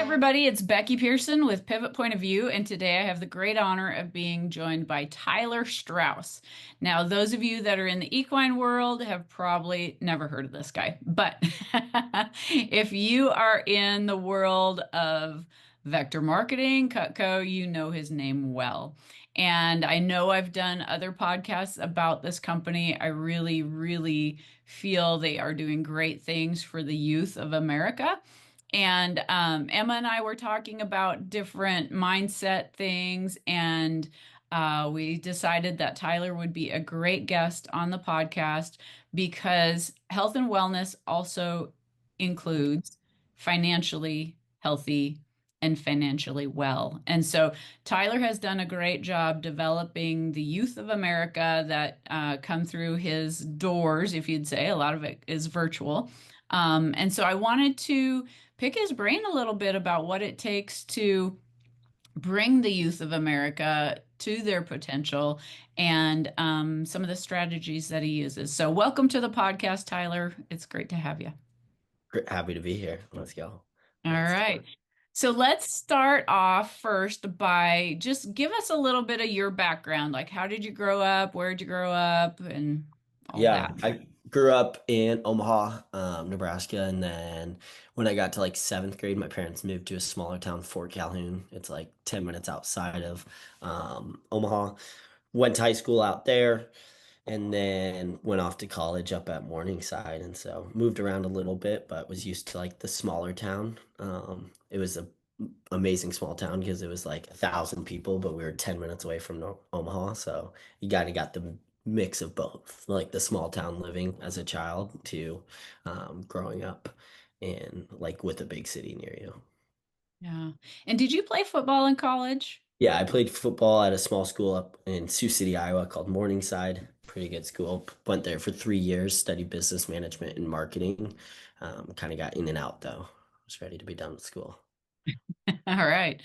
everybody, it's Becky Pearson with Pivot Point of View, and today I have the great honor of being joined by Tyler Strauss. Now, those of you that are in the equine world have probably never heard of this guy, but if you are in the world of vector marketing, Cutco, you know his name well. And I know I've done other podcasts about this company. I really, really feel they are doing great things for the youth of America. And Emma and I were talking about different mindset things, and we decided that Tyler would be a great guest on the podcast because health and wellness also includes financially healthy and financially well. And so Tyler has done a great job developing the youth of America that come through his doors, if you'd say. A lot of it is virtual. And so I wanted to pick his brain a little bit about what it takes to bring the youth of America to their potential and some of the strategies that he uses. So, welcome to the podcast, Tyler. It's great to have you. Happy to be here. Let's go. All Let's right. So, let's start off first by just give us a little bit of your background. Like, how did you grow up? Where did you grow up? And all Yeah, that. I grew up in Omaha, Nebraska, and then when I got to like seventh grade, my parents moved to a smaller town, Fort Calhoun. It's like 10 minutes outside of Omaha. Went to high school out there, and then went off to college up at Morningside, and so moved around a little bit, but was used to like the smaller town. It was a amazing small town because it was like 1,000 people, but we were 10 minutes away from Omaha, so you kind of got the mix of both, like the small town living as a child to growing up in like with a big city near you. Yeah. And did you play football in college? Yeah, I played football at a small school up in Sioux City, Iowa called Morningside. Pretty good school. Went there for 3 years, studied business management and marketing. Kind of got in and out though. Was ready to be done with school. All right.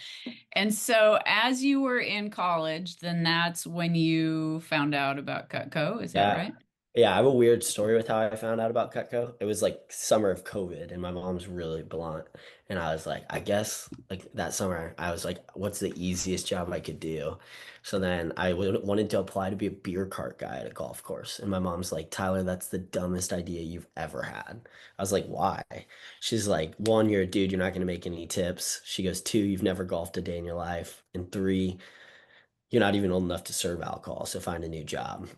And so as you were in college, then that's when you found out about Cutco, is that Yeah. right? Yeah, I have a weird story with how I found out about Cutco. It was like summer of COVID and my mom's really blunt. And I was like, I guess like that summer, I was like, what's the easiest job I could do? So then wanted to apply to be a beer cart guy at a golf course. And my mom's like, Tyler, that's the dumbest idea you've ever had. I was like, why? She's like, one, you're a dude, you're not going to make any tips. She goes, two, you've never golfed a day in your life. And three, you're not even old enough to serve alcohol, so find a new job.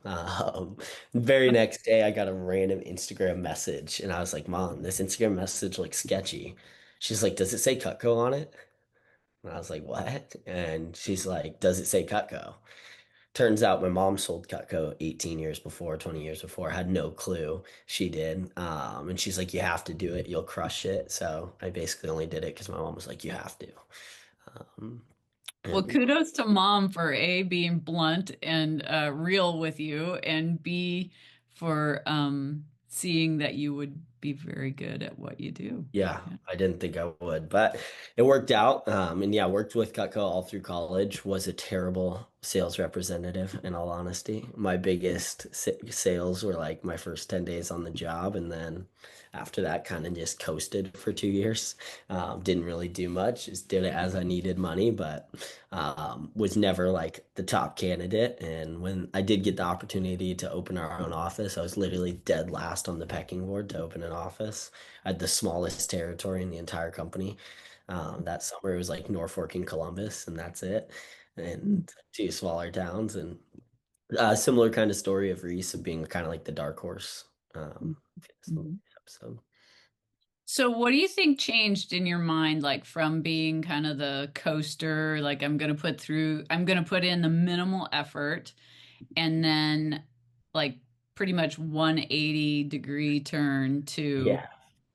Very next day, I got a random Instagram message, and I was like, Mom, this Instagram message looks sketchy. She's like, Does it say Cutco on it? And I was like, What? And she's like, Does it say Cutco? Turns out my mom sold Cutco 18 years before, 20 years before. I had no clue she did. And she's like, You have to do it, you'll crush it. So I basically only did it because my mom was like, You have to. Um, Well, and kudos to mom for A, being blunt and real with you, and B, for seeing that you would be very good at what you do. Yeah, Yeah. I didn't think I would, but it worked out. And yeah, worked with Cutco all through college. Was a terrible sales representative, in all honesty. My biggest sales were like my first 10 days on the job, and then after that, kind of just coasted for 2 years. Didn't really do much. Just did it as I needed money, but was never like the top candidate. And when I did get the opportunity to open our own office, I was literally dead last on the pecking board to open an office. I had the smallest territory in the entire company. That summer it was like Norfolk and Columbus, and that's it. And two smaller towns, and similar kind of story of Reese of being kind of like the dark horse. Mhm. So So, what do you think changed in your mind, like from being kind of the coaster, like I'm going to put in the minimal effort, and then like pretty much 180-degree turn to yeah.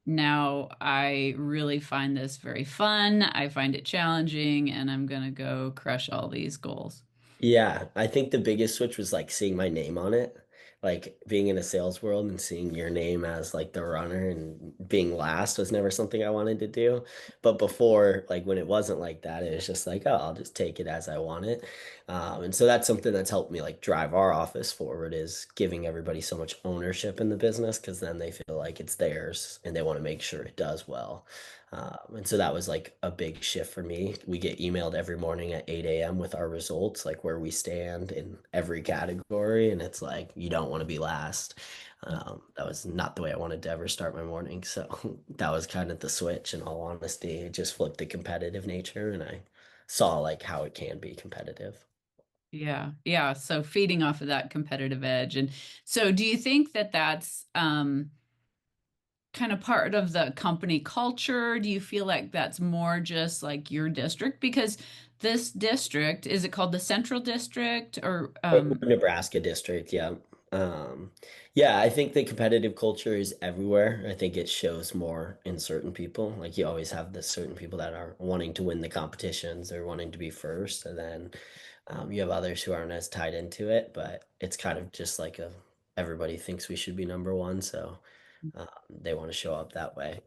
now I really find this very fun. I find it challenging, and I'm going to go crush all these goals. Yeah, I think the biggest switch was like seeing my name on it, like being in a sales world and seeing your name as like the runner and being last was never something I wanted to do. But before, like when it wasn't like that, it was just like, oh, I'll just take it as I want it. And so that's something that's helped me like drive our office forward is giving everybody so much ownership in the business because then they feel like it's theirs and they want to make sure it does well. And so that was like a big shift for me. We get emailed every morning at 8 a.m. with our results, like where we stand in every category. And it's like, you don't want to be last. That was not the way I wanted to ever start my morning. So that was kind of the switch, in all honesty. It just flipped the competitive nature, and I saw like how it can be competitive. Yeah. Yeah. So feeding off of that competitive edge. And so do you think that that's kind of part of the company culture? Do you feel like that's more just like your district? Because this district, is it called the Central District or Nebraska district, yeah. Um, yeah, I think the competitive culture is everywhere. I think it shows more in certain people. Like you always have the certain people that are wanting to win the competitions, they're wanting to be first, and then you have others who aren't as tied into it, but it's kind of just like a everybody thinks we should be number one, so they want to show up that way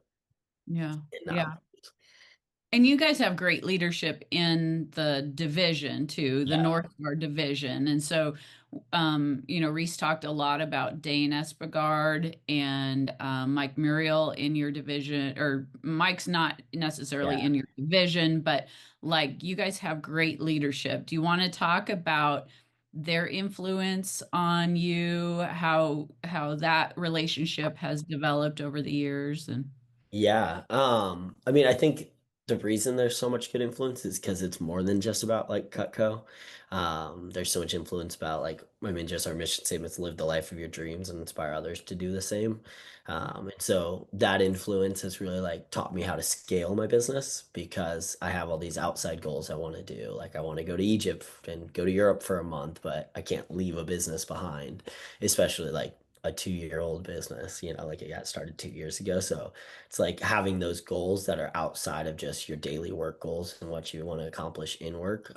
yeah. and not. Yeah. And you guys have great leadership in the division too, the Yeah, North Star division. And so, Reese talked a lot about Dane Espegard and Mike Muriel in your division, or Mike's not necessarily yeah. in your division, but like you guys have great leadership. Do you want to talk about their influence on you, how that relationship has developed over the years? And Yeah. I mean, I think the reason there's so much good influence is because it's more than just about like Cutco. There's so much influence about like, I mean, just our mission statement is live the life of your dreams and inspire others to do the same. And so that influence has really like taught me how to scale my business because I have all these outside goals I want to do. Like I want to go to Egypt and go to Europe for a month, but I can't leave a business behind, especially like a 2 year old business, like it got started 2 years ago. So it's like having those goals that are outside of just your daily work goals and what you want to accomplish in work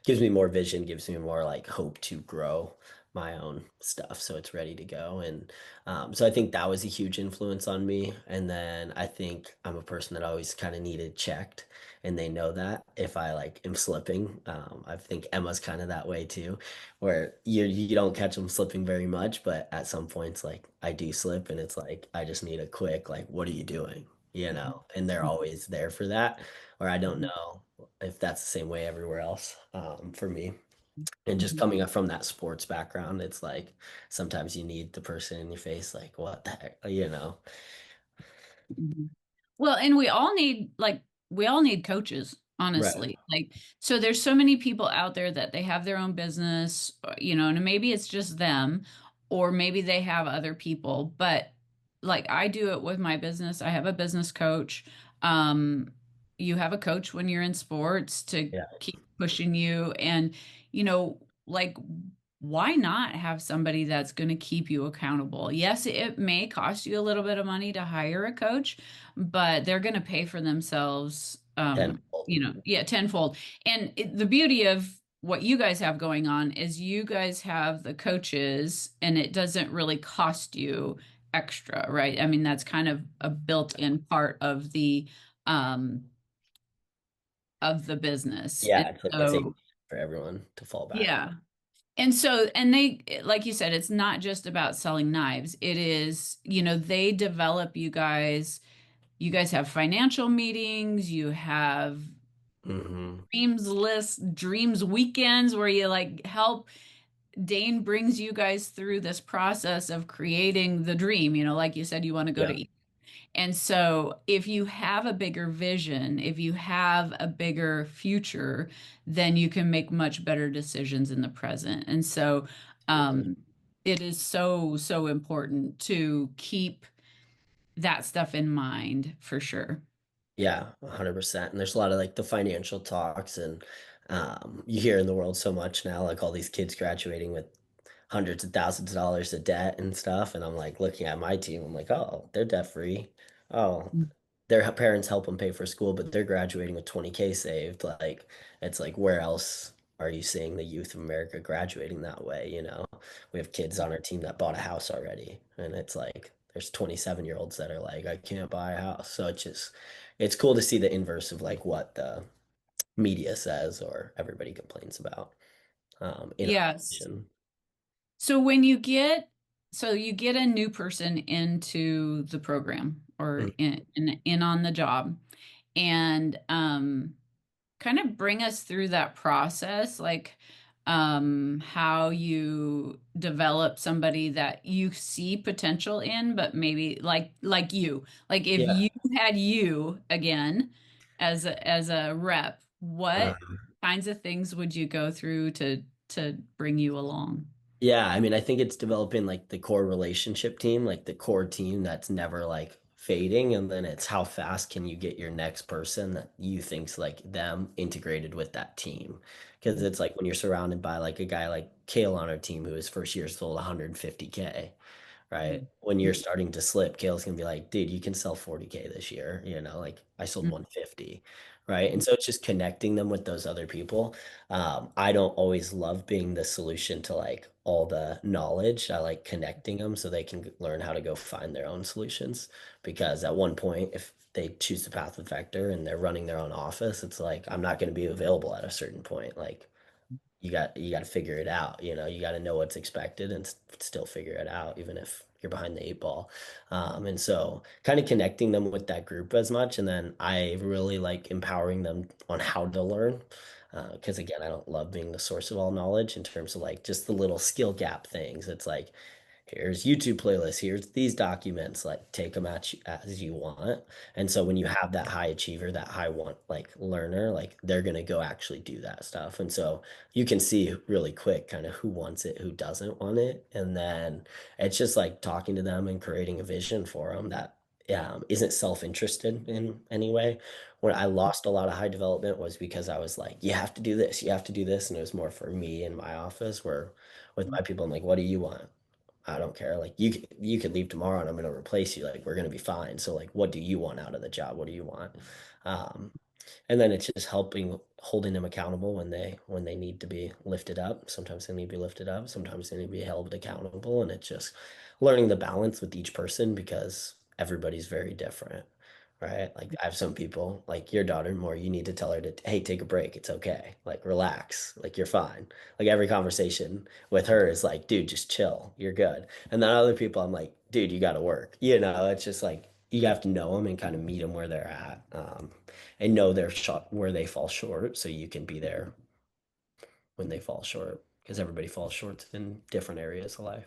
gives me more vision, gives me more like hope to grow my own stuff so it's ready to go. And so I think that was a huge influence on me. And then I think I'm a person that always kind of needed checked, and they know that if I like am slipping. I think Emma's kind of that way too, where you don't catch them slipping very much, but at some points like I do slip, and it's like I just need a quick like, what are you doing? And they're always there for that. Or I don't know if that's the same way everywhere else for me. And just coming up from that sports background, it's like sometimes you need the person in your face, like, what the heck? Mhm. Well, and we all need coaches, Right. honestly. Like, so there's so many people out there that they have their own business, and maybe it's just them, or maybe they have other people. But like I do it with my business. I have a business coach. Um, you have a coach when you're in sports to Yeah. keep pushing you, and like why not have somebody that's going to keep you accountable? Yes, it may cost you a little bit of money to hire a coach, but they're going to pay for themselves, Tenfold. yeah, tenfold. And the beauty of what you guys have going on is you guys have the coaches and it doesn't really cost you extra, right? I mean, that's kind of a built-in part um, of the business. And Yeah, it's like a safe so, for everyone to fall back. yeah. And they, like you said, it's not just about selling knives. It is, they develop you guys. You guys have financial meetings, you have Hmm. dreams lists, dreams weekends where you like help. Dane brings you guys through this process of creating the dream. Like you said, you want to go Yeah. to. And so, if you have a bigger vision, if you have a bigger future, then you can make much better decisions in the present. And so, um, it is so, so important to keep that stuff in mind for sure. Yeah, 100%. And there's a lot of like the financial talks, and you hear in the world so much now, like all these kids graduating with hundreds of thousands of dollars of debt and stuff. And I'm like looking at my team, I'm like, oh, they're debt free. Oh, their parents help them pay for school, but they're graduating with 20K saved. Like, it's like, where else are you seeing the youth of America graduating that way? We have kids on our team that bought a house already, and it's like, there's 27-year-olds that are like, I can't buy a house. So it's cool to see the inverse of like what the media says or everybody complains about in our Yes. nation. So when you get so you get a new person into the program or Mhm. in on the job, and kind of bring us through that process, like how you develop somebody that you see potential in, but maybe like you, like if Yeah. you had you again as a rep, Uh, what kinds of things would you go through to bring you along? yeah, I mean, I think it's developing like the core relationship team, like the core team that's never like fading. And then it's how fast can you get your next person that you think's like them integrated with that team. Because it's like when you're surrounded by like a guy like Kale on our team who his first year sold 150K, right? When you're starting to slip, Kale's gonna be like, dude, you can sell 40K this year, like I sold 150, right? And so it's just connecting them with those other people. I don't always love being the solution to like all the knowledge. I like connecting them so they can learn how to go find their own solutions. Because at one point, if they choose the path with Vector and they're running their own office, it's like I'm not going to be available at a certain point. Like you got to figure it out. You got to know what's expected and still figure it out, even if you're behind the eight ball. And so, kind of connecting them with that group as much, and then I really like empowering them on how to learn. Because again, I don't love being the source of all knowledge in terms of like just the little skill gap things. It's like here's YouTube playlists, here's these documents, like take them as you want. And so when you have that high achiever, that high want like learner, like they're gonna go actually do that stuff. And so you can see really quick kind of who wants it, who doesn't want it. And then it's just like talking to them and creating a vision for them that isn't self-interested in any way. When I lost a lot of high development was because I was like, you have to do this, you have to do this. And it was more for me in my office where with my people, I'm like, what do you want? I don't care. Like you could leave tomorrow and I'm gonna replace you. Like we're gonna be fine. So like what do you want out of the job? What do you want? Um, and then it's just helping holding them accountable when they need to be lifted up. Sometimes they need to be lifted up, sometimes they need to be held accountable. And it's just learning the balance with each person because everybody's very different. Right. Like I have some people like your daughter more, you need to tell her to, hey, take a break. It's okay. Like relax. Like you're fine. Like every conversation with her is like, dude, just chill. You're good. And then other people, I'm like, dude, you got to work. It's just like you have to know them and kind of meet them where they're at, and know their shot where they fall short, so you can be there when they fall short. Because everybody falls short in different areas of life.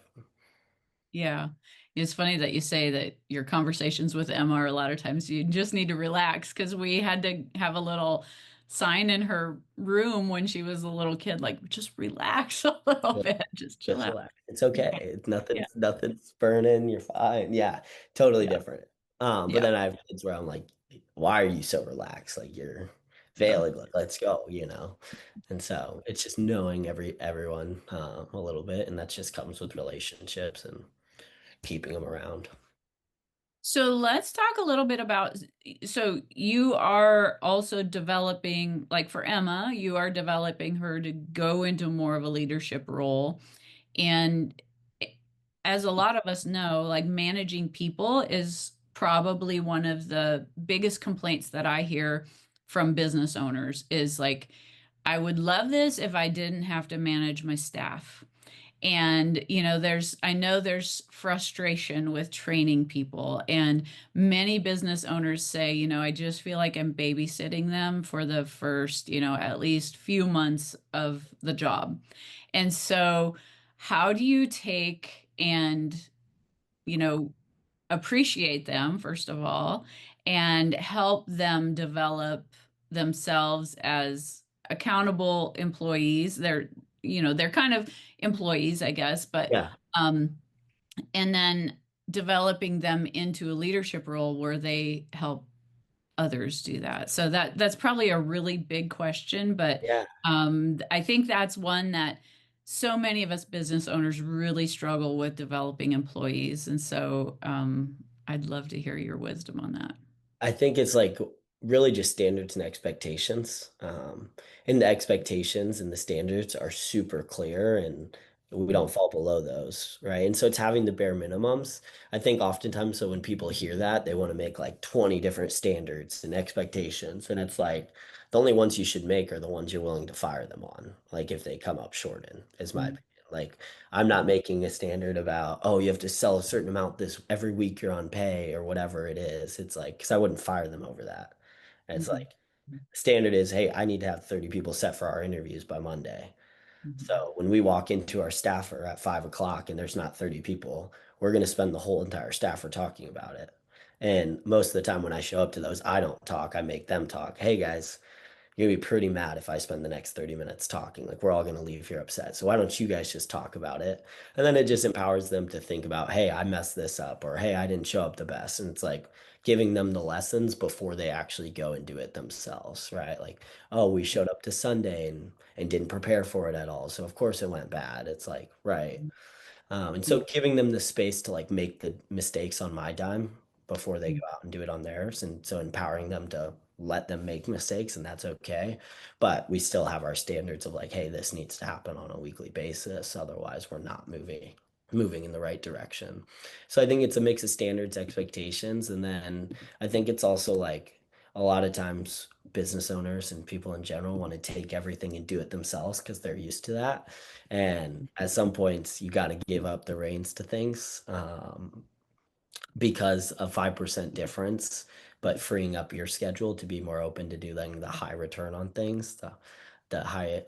Yeah. It's funny that you say that your conversations with Emma are a lot of times you just need to relax because we had to have a little sign in her room when she was a little kid, like just relax a little Yeah, bit, just chill just out. relax. It's okay. Yeah. It's Yeah. nothing's burning. You're fine. Yeah, totally Yeah. different. But Yeah. then I have kids where I'm like, why are you so relaxed? Like you're Yeah. failing. Like let's go. And so it's just knowing everyone a little bit, and that just comes with relationships and keeping them around. So let's talk a little bit about, so you are also developing, like for Emma, you are developing her to go into more of a leadership role. And as a lot of us know, like managing people is probably one of the biggest complaints that I hear from business owners is like, I would love this if I didn't have to manage my staff. And, I know there's frustration with training people. And many business owners say, I just feel like I'm babysitting them for the first, at least few months of the job. And so, how do you take and, you know, appreciate them, first of all, and help them develop themselves as accountable employees? They're kind of employees, I guess, but Yeah. um, and then developing them into a leadership role where they help others do that. So that's probably a really big question, but Yeah. I think that's one that so many of us business owners really struggle with developing employees. And so I'd love to hear your wisdom on that. I think it's like really just standards and expectations. And the expectations and the standards are super clear and we don't fall below those, right? And so it's having the bare minimums. I think oftentimes so when people hear that, they want to make like 20 different standards and expectations. And it's like the only ones you should make are the ones you're willing to fire them on, like if they come up short in, is my Mhm. opinion. Like, I'm not making a standard about, oh, you have to sell a certain amount this every week you're on pay or whatever it is. It's like, because I wouldn't fire them over that. And it's Mhm. like, standard is, hey, I need to have 30 people set for our interviews by Monday. Mhm. So when we walk into our staffer at 5 o'clock and there's not 30 people, we're going to spend the whole entire staffer talking about it. And most of the time when I show up to those, I don't talk. I make them talk. Hey guys, you're gonna be pretty mad if I spend the next 30 minutes talking. Like we're all gonna leave here upset. So why don't you guys just talk about it? And then it just empowers them to think about, hey, I messed this up, or hey, I didn't show up the best. And it's like giving them the lessons before they actually go and do it themselves, right? Like, oh, we showed up to Sunday and didn't prepare for it at all. So of course it went bad. It's like, right. And so giving them the space to like make the mistakes on my dime before they go out and do it on theirs. And so empowering them to let them make mistakes and that's okay. But we still have our standards of like, hey, this needs to happen on a weekly basis. Otherwise, we're not moving in the right direction. So I think it's a mix of standards, expectations, and then I think it's also like a lot of times business owners and people in general want to take everything and do it themselves because they're used to that. And at some points, you got to give up the reins to things because of 5% difference, but freeing up your schedule to be more open to doing the high return on things, the high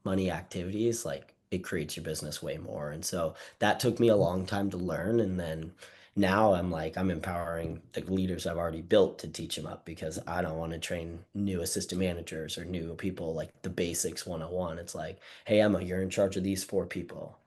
money activities, like it creates your business way more. And so that took me a long time to learn. And then now I'm like, I'm empowering the leaders I've already built to teach them up because I don't want to train new assistant managers or new people like the basics 101. It's like, hey, Emma, you're in charge of these four people.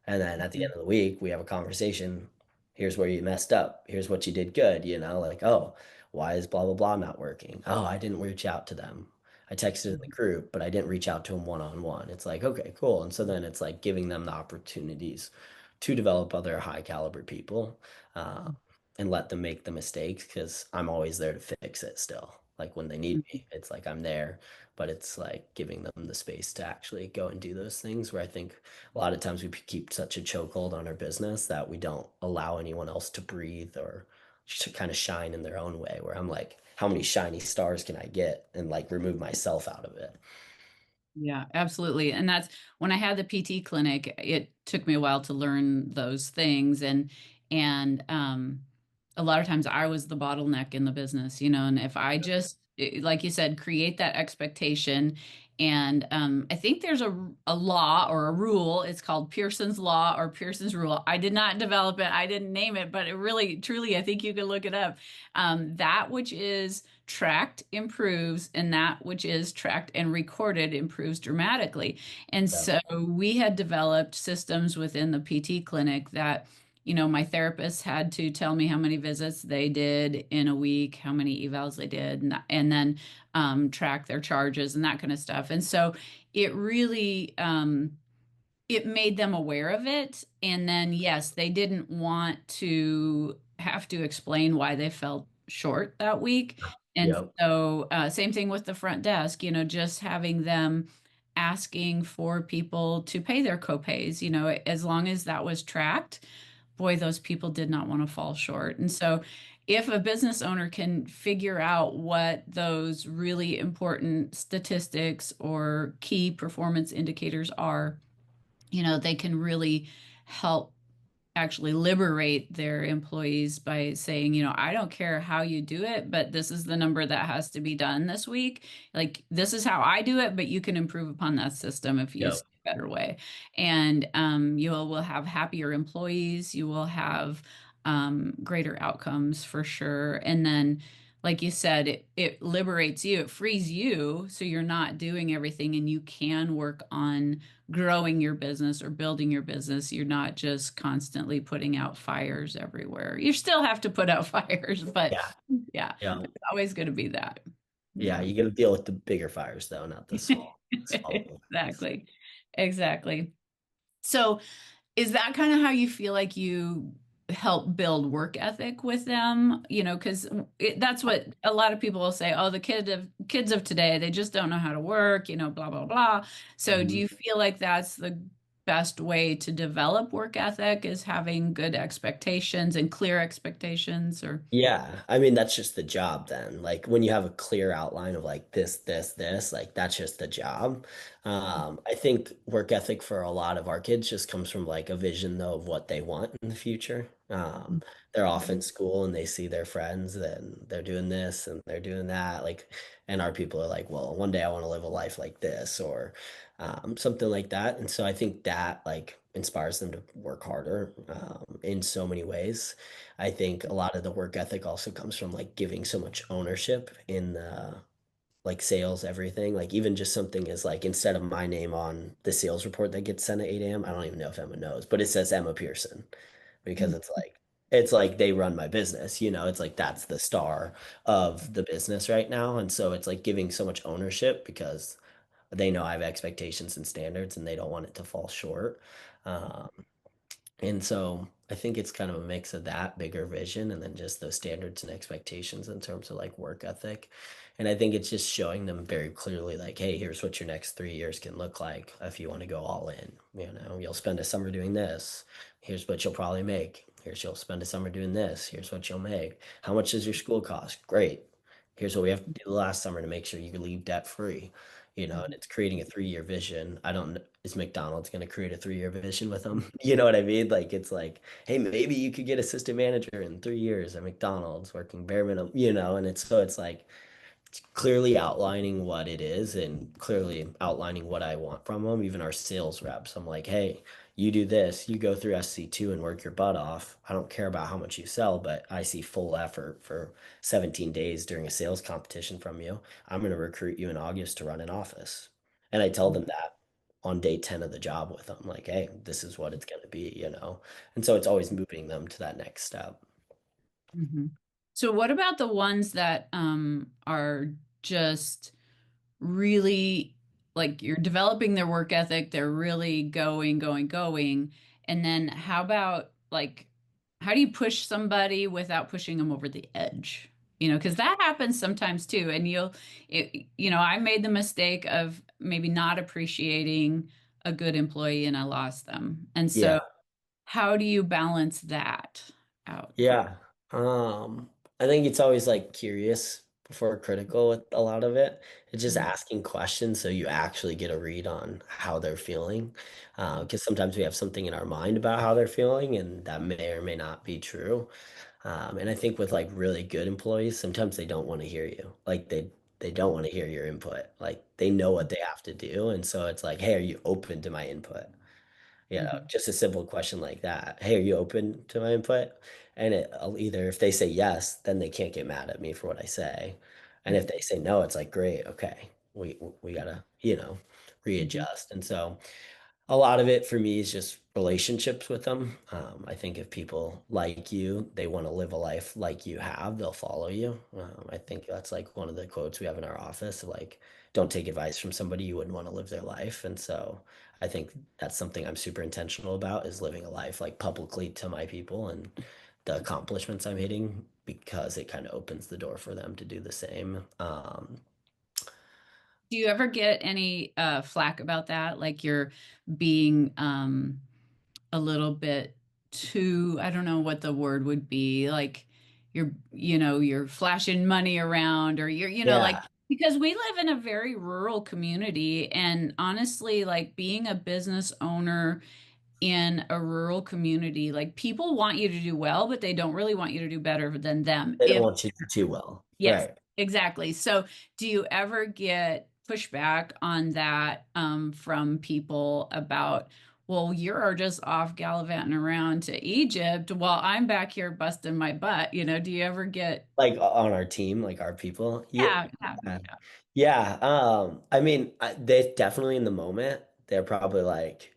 And then at the end of the week, we have a conversation. Here's where you messed up. Here's what you did good, like, oh, why is blah blah blah not working? Oh, I didn't reach out to them. I texted in the group, but I didn't reach out to them one on one. It's like, okay, cool. And so then it's like giving them the opportunities to develop other high caliber people uh, and let them make the mistakes because I'm always there to fix it still. Like when they need me, it's like I'm there, but it's like giving them the space to actually go and do those things where I think a lot of times we keep such a chokehold on our business that we don't allow anyone else to breathe or to kind of shine in their own way. Where I'm like, how many shiny stars can I get and like remove myself out of it? Yeah, absolutely. And that's when I had the PT clinic, it took me a while to learn those things and a lot of times I was the bottleneck in the business, and if I just like you said, create that expectation and I think there's a law or a rule. It's called Pearson's Law or Pearson's Rule. I did not develop it. I didn't name it, but it really, truly, I think you can look it up. That which is tracked improves, and that which is tracked and recorded improves dramatically. And Yeah. so we had developed systems within the PT clinic that, my therapist had to tell me how many visits they did in a week, how many evals they did, and then track their charges and that kind of stuff. And so it really, it made them aware of it. And then, yes, they didn't want to have to explain why they felt short that week. And Yep. so, same thing with the front desk, just having them asking for people to pay their copays, as long as that was tracked, boy, those people did not want to fall short. And so, if a business owner can figure out what those really important statistics or key performance indicators are, they can really help actually liberate their employees by saying, I don't care how you do it, but this is the number that has to be done this week. Like, this is how I do it, but you can improve upon that system if you use Yep. a better way. And you will have happier employees. You will have greater outcomes for sure. And then, like you said, it liberates you, it frees you, so you're not doing everything and you can work on growing your business or building your business. You're not just constantly putting out fires everywhere. You still have to put out fires, but Yeah. yeah, Yeah. it's always going to be that. Yeah. Yeah. You got to deal with the bigger fires though, not the small ones. Exactly. Exactly. So, is that kind of how you feel like you help build work ethic with them? Because that's what a lot of people will say. Oh, the kids of today, they just don't know how to work. Blah blah blah. So, do Mhm. you feel like that's the best way to develop work ethic is having good expectations and clear expectations or Yeah, I mean that's just the job then. Like when you have a clear outline of like this, like that's just the job. I think work ethic for a lot of our kids just comes from like a vision though of what they want in the future. They're off in school and they see their friends and they're doing this and they're doing that. Like, and our people are like, well, one day I want to live a life like this or something like that. And so I think that like inspires them to work harder in so many ways. I think a lot of the work ethic also comes from like giving so much ownership in like sales, everything. Like even just something is like instead of my name on the sales report that gets sent at 8 a.m., I don't even know if Emma knows, but it says Emma Pearson because it's like they run my business, it's like that's the star of the business right now. And so it's like giving so much ownership because they know I have expectations and standards and they don't want it to fall short. Um, and so I think it's kind of a mix of that bigger vision and then just those standards and expectations in terms of like work ethic. And I think it's just showing them very clearly, like, hey, here's what your next 3 years can look like if you want to go all in. You'll spend a summer doing this. Here's what you'll probably make. Here's you'll spend a summer doing this. Here's what you'll make. How much does your school cost? Great. Here's what we have to do last summer to make sure you leave debt free. And it's creating a 3 year vision. I don't know, is McDonald's going to create a 3 year vision with them? You know what I mean? Like, it's like, hey, maybe you could get assistant manager in 3 years at McDonald's working bare minimum, and it's like, clearly outlining what it is and clearly outlining what I want from them, even our sales reps. I'm like, hey, you do this, you go through SC2 and work your butt off. I don't care about how much you sell, but I see full effort for 17 days during a sales competition from you. I'm going to recruit you in August to run an office. And I tell them that on day 10 of the job with them, like, hey, this is what it's going to be. And so it's always moving them to that next step. Mhm. So what about the ones that are just really like you're developing their work ethic, they're really going, going, going. And then how about like how do you push somebody without pushing them over the edge? Because that happens sometimes too. And I made the mistake of maybe not appreciating a good employee and I lost them. And so Yeah. how do you balance that out? Yeah. I think it's always like curious before critical with a lot of it. It's just asking questions so you actually get a read on how they're feeling. Because sometimes we have something in our mind about how they're feeling, and that may or may not be true. And I think with like really good employees, sometimes they don't want to hear you. Like they don't want to hear your input. Like they know what they have to do, and so it's like, hey, are you open to my input? Mhm. Just a simple question like that. Hey, are you open to my input? And I'll either, if they say yes, then they can't get mad at me for what I say. And if they say no, it's like, great, okay, we gotta, Mhm. readjust. And so a lot of it for me is just relationships with them. I think if people like you, they want to live a life like you have, they'll follow you. I think that's like one of the quotes we have in our office, like, don't take advice from somebody you wouldn't want to live their life. And so I think that's something I'm super intentional about is living a life like publicly to my people and the accomplishments I'm hitting because it kind of opens the door for them to do the same. Do you ever get any flack about that? Like you're being a little bit too, I don't know what the word would be, like you're flashing money around or like Yeah, because we live in a very rural community and honestly, like being a business owner in a rural community, like people want you to do well, but they don't really want you to do better than them they don't if want you to do too well. yes, Right. exactly. So, do you ever get pushback on that from people about, well, you're just off gallivanting around to Egypt while I'm back here busting my butt? Do you ever get, Like on our team, like our people. Yeah. yeah, yeah, Yeah. Yeah. I mean, they definitely in the moment, they're probably like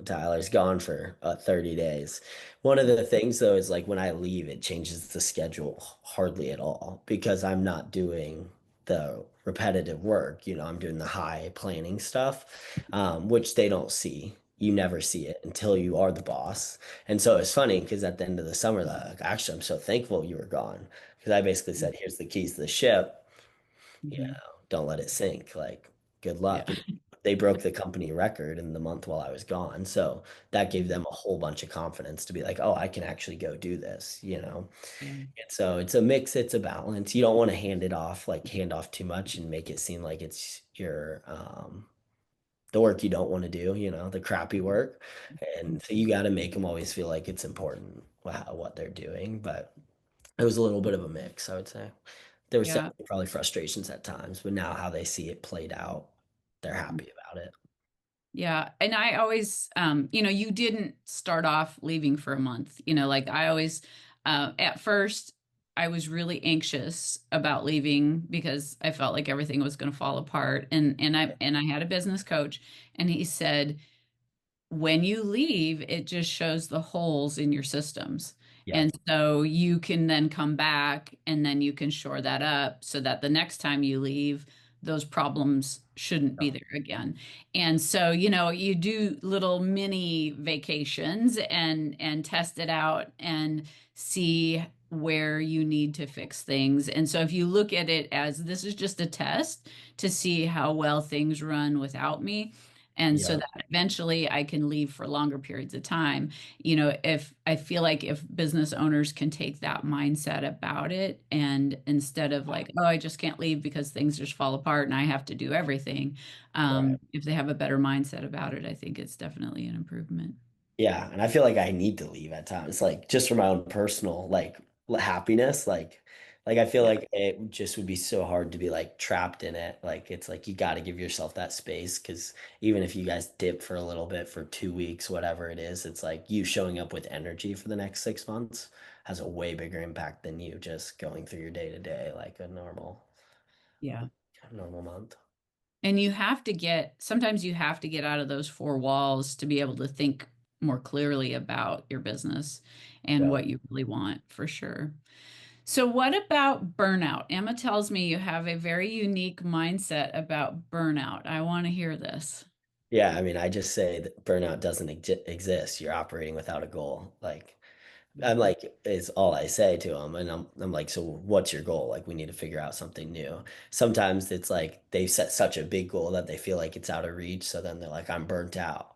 Tyler's gone for 30 days. One of the things though is like when I leave, it changes the schedule hardly at all because I'm not doing the repetitive work. I'm doing the high planning stuff, which they don't see. You never see it until you are the boss. And so it's funny because at the end of the summer, like, actually, I'm so thankful you were gone because I basically said, here's the keys to the ship. Mhm. Don't let it sink. Like, good Yeah. luck. they broke the company record in the month while I was gone. So that gave Mm. them a whole bunch of confidence to be like, oh, I can actually go do this, you know? Yeah. And so it's a mix, it's a balance. You don't want to hand it off, like hand off too much and make it seem like it's your the work you don't want to do, you know, the crappy work. And so you got to make them always feel like it's important what they're doing. But it was a little bit of a mix, I would say. There was Yeah. definitely probably frustrations at times, but now how they see it played out, they're happy about it. Yeah. And I always, you didn't start off leaving for a month. Like I always, at first, I was really anxious about leaving because I felt like everything was going to fall apart. And I had a business coach, and he said, when you leave, it just shows the holes in your systems. And Yep. so you can then come back and then you can shore that up so that the next time you leave, those problems shouldn't be there again. And so, you do little mini vacations and test it out and see where you need to fix things. And so if you look at it as this is just a test to see how well things run without me, and so Yep. that eventually I can leave for longer periods of time. If I feel like if business owners can take that mindset about it, and instead of like, oh, I just can't leave because things just fall apart and I have to do everything, Right. if they have a better mindset about it, I think it's definitely an improvement. Yeah, and I feel like I need to leave at times, like just for my own personal like happiness, like I feel Yeah. like it just would be so hard to be like trapped in it. Like it's like you got to give yourself that space because even if you guys dip for a little bit for 2 weeks, whatever it is, it's like you showing up with energy for the next 6 months has a way bigger impact than you just going through your day to day like Yeah. a normal month. And sometimes you have to get out of those four walls to be able to think more clearly about your business and Yeah. what you really want, for sure. So, what about burnout? Emma tells me you have a very unique mindset about burnout. I want to hear this. Yeah, I mean, I just say that burnout doesn't exist. You're operating without a goal. Like I'm Mhm. like, it's all I say to them. And I'm like, so what's your goal? Like, we need to figure out something new. Sometimes it's like they set such a big goal that they feel like it's out of reach. So then they're like, I'm burnt out.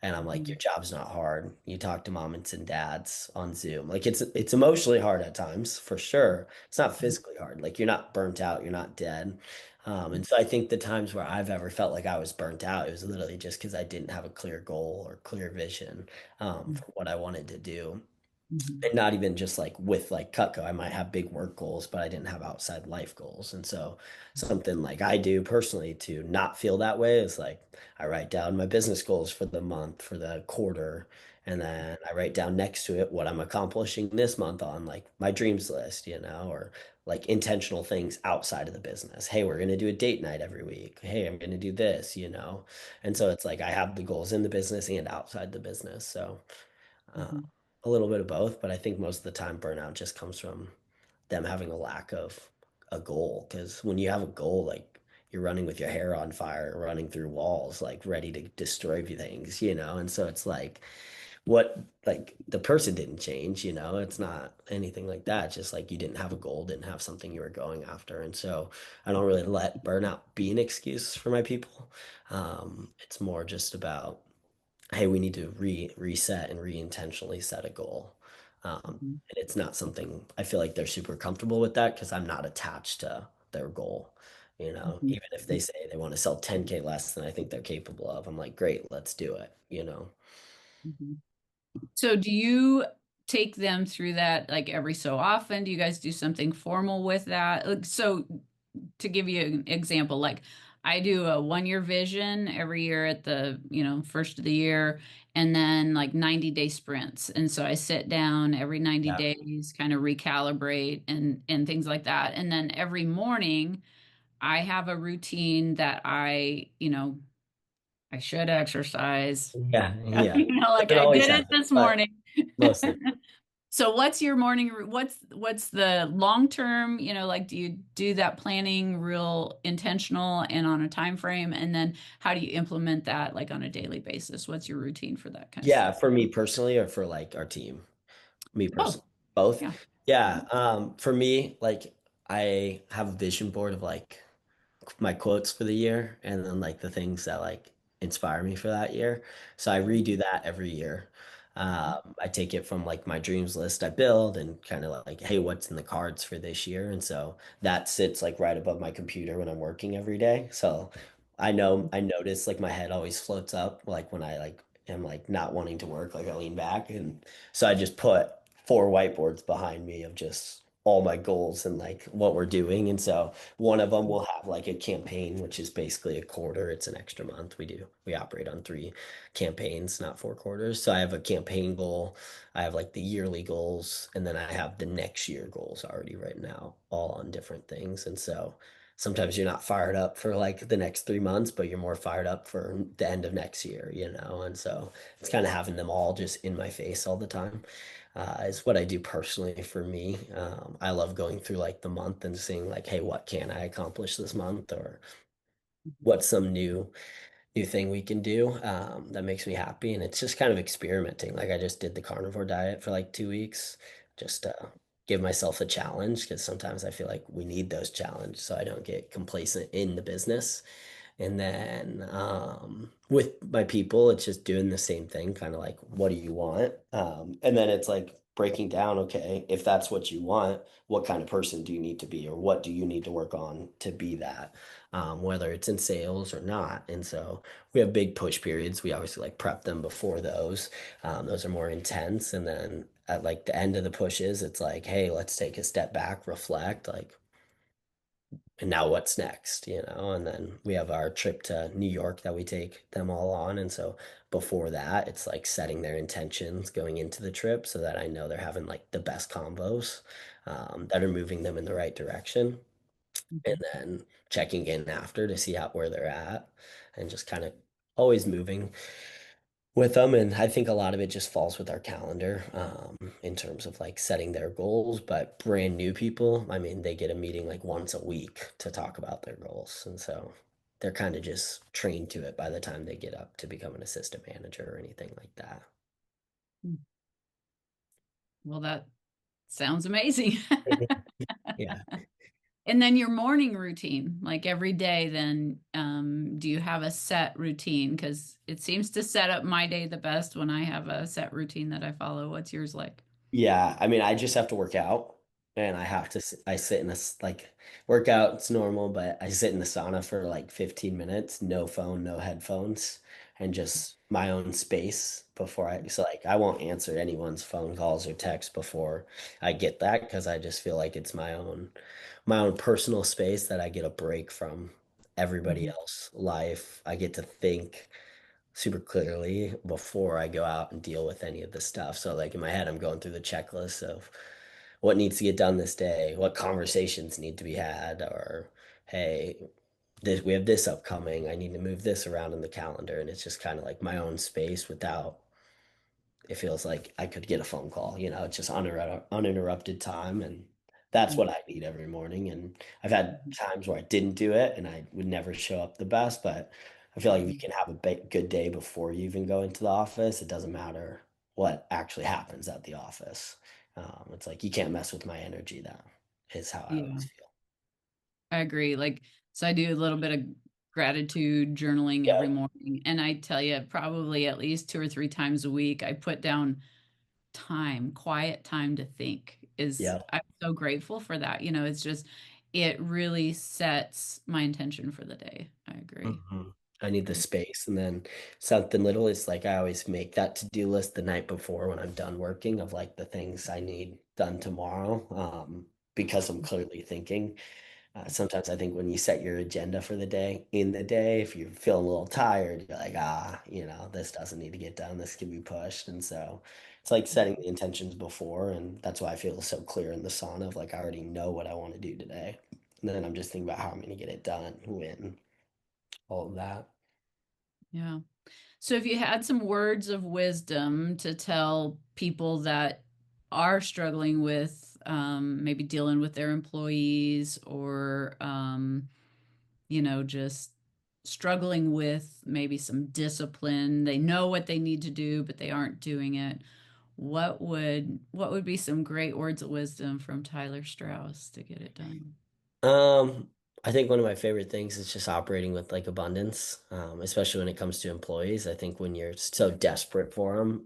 And I'm like, your Mhm. job's not hard. You talk to moms and dads on Zoom. Like it's emotionally hard at times, for sure. It's not physically hard. Like you're not burnt out, you're not dead. And so I think the times where I've ever felt like I was burnt out, it was literally just because I didn't have a clear goal or clear vision for what I wanted to do. Mhm. And not even just like with like Cutco, I might have big work goals, but I didn't have outside life goals. And so something like I do personally to not feel that way is like I write down my business goals for the month, for the quarter, and then I write down next to it what I'm accomplishing this month on like my dreams list, you know, or like intentional things outside of the business. Hey, we're going to do a date night every week. Hey, I'm going to do this, you know. And so it's like I have the goals in the business and outside the business. So uh, Mhm. a little bit of both, but I think most of the time burnout just comes from them having a lack of a goal. Because when you have a goal, like you're running with your hair on fire, running through walls, like ready to destroy things, you know? And so it's like, what, like the person didn't change, you know? It's not anything like that. It's just like you didn't have a goal, didn't have something you were going after. And so I don't really let burnout be an excuse for my people. It's more just about hey, we need to reset and re-intentionally set a goal. Mhm. And it's not something I feel like they're super comfortable with that because I'm not attached to their goal. You know, Mhm. even if they say they want to sell 10K less than I think they're capable of, I'm like, great, let's do it, you know. Mhm. So, do you take them through that like every so often? Do you guys do something formal with that? So, to give you an example, like I do a 1 year vision every year at the, first of the year, and then like 90-day sprints. And so I sit down every 90 Yeah. days, kind of recalibrate and things like that. And then every morning I have a routine that I should exercise. Yeah. Yeah. Like Doesn't I always did it happen, this but morning. mostly. So what's your morning, what's the long term, like do you do that planning real intentional and on a time frame? And then how do you implement that like on a daily basis? What's your routine for that kind of Yeah, stuff? for me personally or for like our team? Me Both. personally, both. Yeah. Yeah. For me, like I have a vision board of like my quotes for the year and then like the things that like inspire me for that year. So I redo that every year. I take it from like my dreams list I build and kind of like, hey, what's in the cards for this year? And so that sits like right above my computer when I'm working every day. So I notice like my head always floats up like when I like am like not wanting to work, like I lean back. And so I just put four whiteboards behind me of just all my goals and like what we're doing. And so one of them will have like a campaign, which is basically a quarter. It's an extra month. We operate on three campaigns, not four quarters. So I have a campaign goal. I have like the yearly goals, and then I have the next year goals already right now, all on different things. And so sometimes you're not fired up for like the next 3 months, but you're more fired up for the end of next year, you know? And so it's kind of having them all just in my face all the time is what I do personally for me. I love going through like the month and seeing like, hey, what can I accomplish this month, or what's some new thing we can do that makes me happy. And it's just kind of experimenting. Like I just did the carnivore diet for like 2 weeks, just give myself a challenge because sometimes I feel like we need those challenges so I don't get complacent in the business. And then with my people, it's just doing the same thing, kind of like, what do you want? And then it's like breaking down, okay, if that's what you want, what kind of person do you need to be, or what do you need to work on to be that, whether it's in sales or not. And so we have big push periods. We obviously like prep them before those. Those are more intense. And then at like the end of the pushes, it's like, hey, let's take a step back, reflect, like, and now what's next, you know? And then we have our trip to New York that we take them all on. And so before that, it's like setting their intentions going into the trip so that I know they're having like the best combos that are moving them in the right direction. And Mhm. then checking in after to see how where they're at and just kind of always moving with them. And I think a lot of it just falls with our calendar in terms of like setting their goals. But brand new people, I mean, they get a meeting like once a week to talk about their goals. And so they're kind of just trained to it by the time they get up to become an assistant manager or anything like that. Well, that sounds amazing. Yeah. And then your morning routine, like every day, then do you have a set routine? Because it seems to set up my day the best when I have a set routine that I follow. What's yours like? Yeah, I mean, I just have to work out and I sit in this like workout, it's normal, but I sit in the sauna for like 15 minutes, no phone, no headphones, and just my own space before so like I won't answer anyone's phone calls or texts before I get that because I just feel like it's my own personal space that I get a break from everybody Mhm. else life. I get to think super clearly before I go out and deal with any of the stuff. So like in my head, I'm going through the checklist of what needs to get done this day, what conversations need to be had, or hey, we have this upcoming. I need to move this around in the calendar. And it's just kind of like my own space without it feels like I could get a phone call, you know, it's just uninterrupted time. And that's what I need every morning. And I've had times where I didn't do it and I would never show up the best, but I feel like if you Mhm. can have a good day before you even go into the office, it doesn't matter what actually happens at the office. It's like you can't mess with my energy. That is how I Yeah, always feel. I agree. Like, so I do a little bit of gratitude journaling every Yeah. morning. And I tell you, probably at least 2 or 3 times a week, I put down time, quiet time to think is Yeah. I'm so grateful for that. It's just it really sets my intention for the day. I agree. Mhm. I need the Yeah. space. And then something little is like I always make that to-do list the night before when I'm done working of like the things I need done tomorrow because I'm clearly thinking. Sometimes I think when you set your agenda for the day in the day, if you're feeling a little tired, you're like, you know, this doesn't need to get done. This can be pushed. And so it's like setting the intentions before. And that's why I feel so clear in the sauna of like, I already know what I want to do today. And then I'm just thinking about how I'm going to get it done, when, all of that. Yeah. So if you had some words of wisdom to tell people that are struggling with maybe dealing with their employees or just struggling with maybe some discipline, they know what they need to do, but they aren't doing it. What would be some great words of wisdom from Tyler Strauss to get it done? I think one of my favorite things is just operating with like abundance, especially when it comes to employees. I think when you're so desperate for them,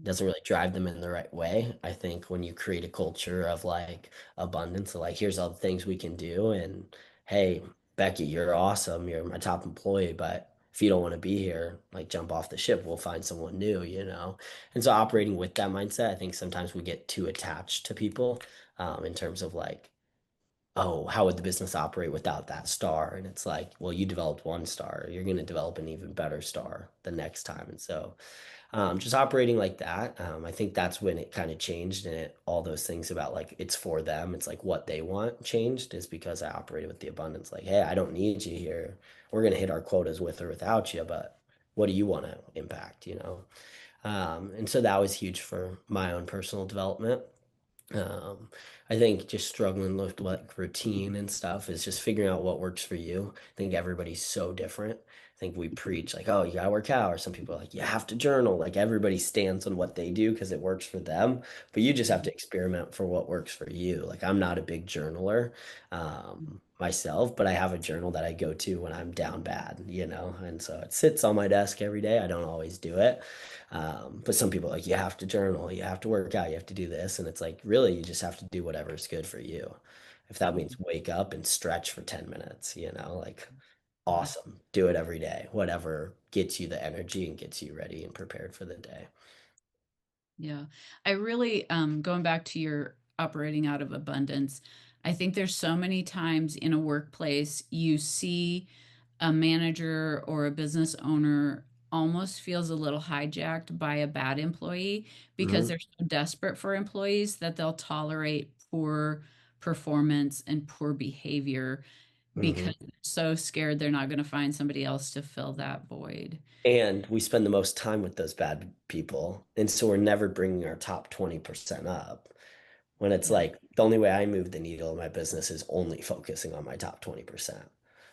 doesn't really drive them in the right way. I think when you create a culture of like abundance, of like here's all the things we can do, and hey, Becky, you're awesome, you're my top employee, but if you don't want to be here, like jump off the ship, we'll find someone new, you know? And so operating with that mindset, I think sometimes we get too attached to people, in terms of like, oh, how would the business operate without that star? And it's like, well, you developed one star, you're going to develop an even better star the next time. And so just operating like that, I think that's when it kind of changed, and all those things about like it's for them, it's like what they want changed, is because I operated with the abundance. Like, hey, I don't need you here. We're gonna hit our quotas with or without you, but what do you want to impact? You know, and so that was huge for my own personal development. Um, I think just struggling with like routine and stuff is just figuring out what works for you. I think everybody's so different. I think we preach like, oh, you gotta work out, or some people are like, you have to journal. Like everybody stands on what they do because it works for them, but you just have to experiment for what works for you. Like I'm not a big journaler, myself, but I have a journal that I go to when I'm down bad, you know, and so it sits on my desk every day. I don't always do it. But some people are like, you have to journal, you have to work out, you have to do this. And it's like, really, you just have to do whatever's good for you. If that means wake up and stretch for 10 minutes, you know, like awesome. Do it every day. Whatever gets you the energy and gets you ready and prepared for the day. Yeah. I really, going back to your operating out of abundance, I think there's so many times in a workplace you see a manager or a business owner almost feels a little hijacked by a bad employee because Hmm. they're so desperate for employees that they'll tolerate poor performance and poor behavior Hmm. because they're so scared they're not going to find somebody else to fill that void. And we spend the most time with those bad people. And so we're never bringing our top 20% up. When it's Yeah. like the only way I move the needle in my business is only focusing on my top 20%.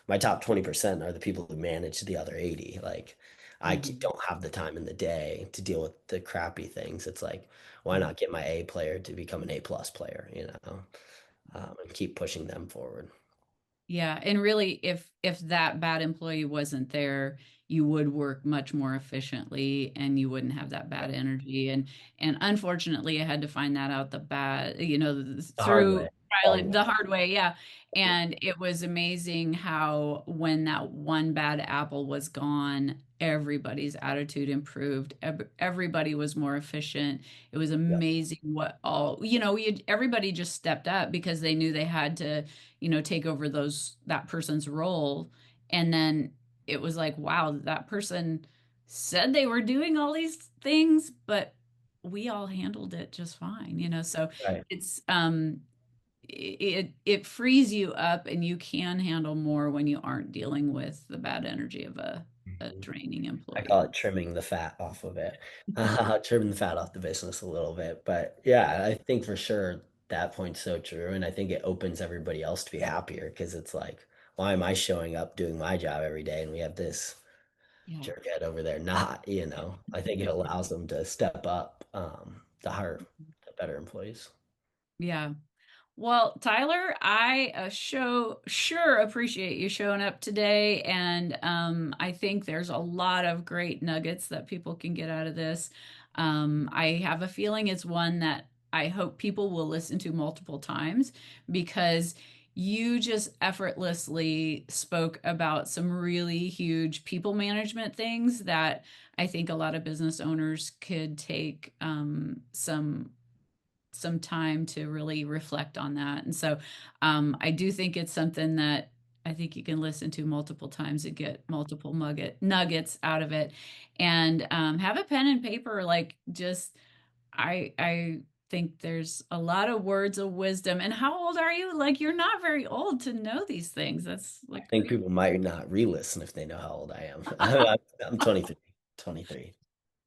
My top 20% are the people who manage the other 80. Like Mhm. don't have the time in the day to deal with the crappy things. It's like, why not get my A player to become an A plus player, you know, and keep pushing them forward. Yeah, and really if that bad employee wasn't there, you would work much more efficiently and you wouldn't have that bad energy and unfortunately I had to find that out the bad, The hard way, through trial long way. the hard way, yeah. And it was amazing how when that one bad apple was gone, everybody's attitude improved. Everybody was more efficient. It was Yep. amazing what all, everybody just stepped up because they knew they had to take over that person's role. And then it was like, wow, that person said they were doing all these things, but we all handled it just fine. So Right. it's it frees you up and you can handle more when you aren't dealing with the bad energy of a Mhm. draining I call employee. it trimming the fat off of it, trimming the fat off the business a little bit. But yeah, I think for sure that point's so true. And I think it opens everybody else to be happier because it's like, why am I showing up doing my job every day and we have this Yeah. jerkhead over there not, you know? I think it allows them to step up, to hire the better employees. Yeah. Well, Tyler, I sure appreciate you showing up today, and I think there's a lot of great nuggets that people can get out of this. I have a feeling it's one that I hope people will listen to multiple times because you just effortlessly spoke about some really huge people management things that I think a lot of business owners could take some time to really reflect on that. And so I do think it's something that I think you can listen to multiple times and get multiple nuggets out of it. And have a pen and paper, like just I think there's a lot of words of wisdom. And how old are you? Like you're not very old to know these things. That's I like think great. people might not re-listen if they know how old I am. I'm 23, 23.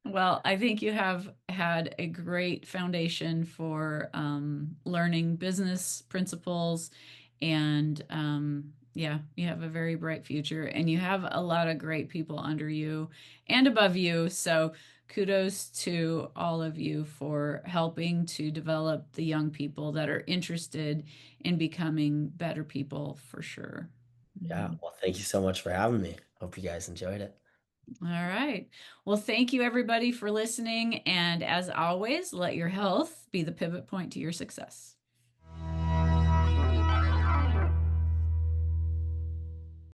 Well, I think you have had a great foundation for learning business principles. And yeah, you have a very bright future and you have a lot of great people under you and above you. So kudos to all of you for helping to develop the young people that are interested in becoming better people for sure. Yeah. Mhm. Well, thank you so much for having me. Hope you guys enjoyed it. All right. Well, thank you everybody for listening. And as always, let your health be the pivot point to your success.